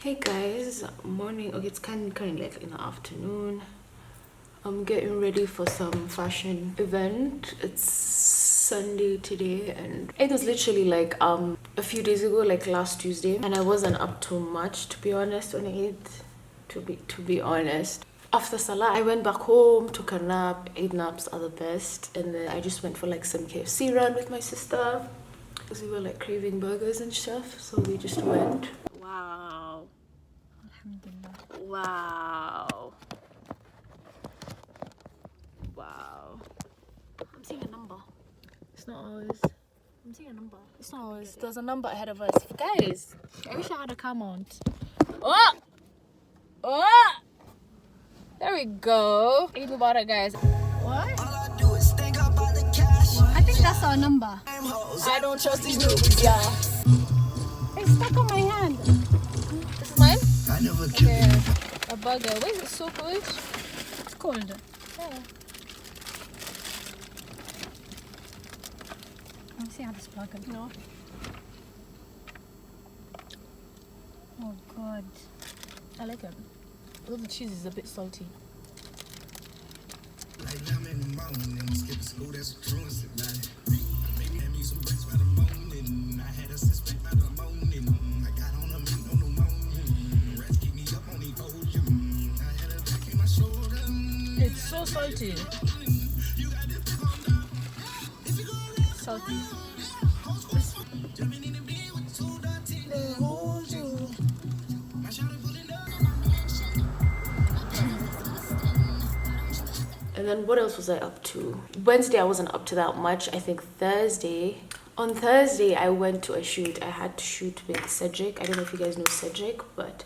Hey guys, morning. Okay, it's currently like in the afternoon. I'm getting ready for some fashion event. It's Sunday today, and it was literally like a few days ago, like last Tuesday, and I wasn't up to much, to be honest. When I ate, to be honest, after Salah, I went back home, took a nap. 8 naps are the best, and then I just went for like some KFC run with my sister because we were like craving burgers and stuff, so we just went. Wow. Alhamdulillah. Wow. Wow. I'm seeing a number. It's not ours. I'm seeing a number. It's not ours. There's a number ahead of us. Guys, I wish I had a car mount. Oh! Oh! There we go. Eid Mubarak, guys. What? I think that's our number. I don't trust these movies, y'all. It's stuck on my hand. This is mine? Okay. A burger. Why is it so cold? It's cold. Yeah. Let me see how this burger. No. Oh god. I like it. Although the cheese is a bit salty. It's so salty. Salty. And then what else was I up to? Wednesday I wasn't up to that much. I think on Thursday I went to a shoot. I had to shoot with Cedric. I don't know if you guys know Cedric, but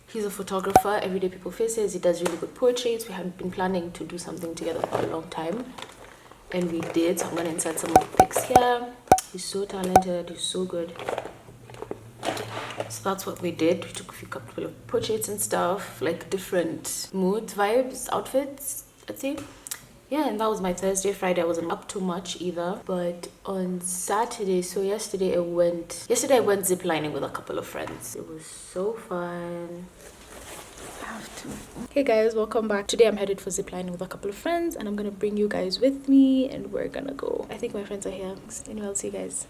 he's a photographer, everyday people faces. He does really good portraits. We had been planning to do something together for a long time, and we did. So I'm gonna insert some of the pics here. He's so talented, he's so good. So that's what we did. We took a couple of portraits and stuff, like different moods, vibes, outfits, I'd say. Yeah, and that was my Thursday. Friday I wasn't up too much either. But on Saturday, so yesterday I went ziplining with a couple of friends. It was so fun. I have to. Hey guys, welcome back. Today I'm headed for ziplining with a couple of friends, and I'm gonna bring you guys with me, and we're gonna go. I think my friends are here. Anyway, I'll see you guys.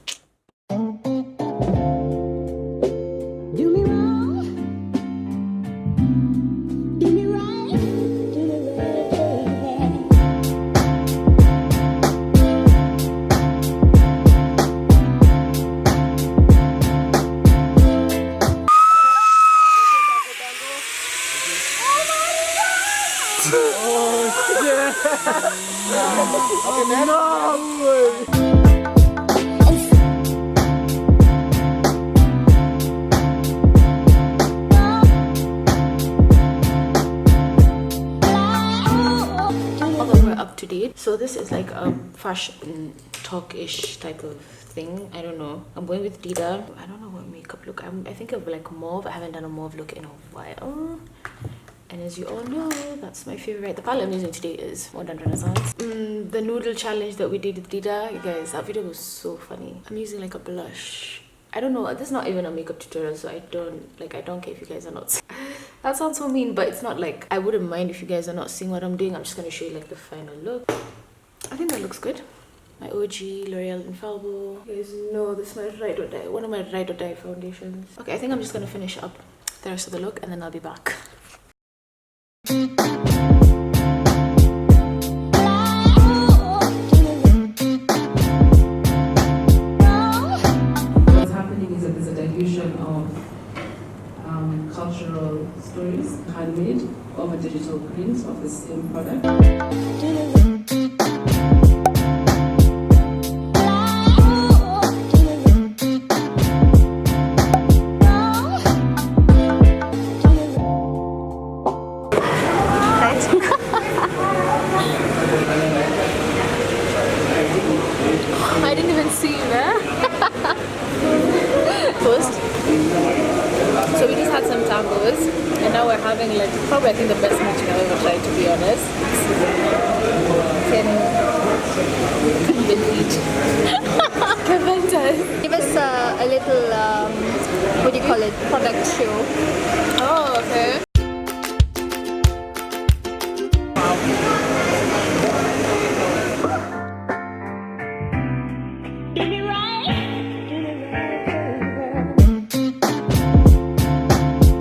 So this is like a fashion talk-ish type of thing. I don't know. I'm going with Dida. I don't know what makeup look. I think of like mauve. I haven't done a mauve look in a while. And as you all know, that's my favorite. The palette I'm using today is Modern Renaissance. The noodle challenge that we did with Dida, you guys, that video was so funny. I'm using like a blush. I don't know, this is not even a makeup tutorial, so I don't care if you guys are not. That sounds so mean, but it's not like, I wouldn't mind if you guys are not seeing what I'm doing. I'm just gonna show you like the final look. I think that looks good. My OG L'Oreal Infallible. You guys know this is my ride or die, one of my ride or die foundations. Okay, I think I'm just gonna finish up the rest of the look and then I'll be back. What's happening is that there's a dilution of cultural stories, handmade, over digital prints of the same product. I didn't even see you there. Toast. So we just had some tacos, and now we're having like probably I think the best matching I've ever tried, to be honest. Conferences. Give us a little, what do you call it, product show. Oh,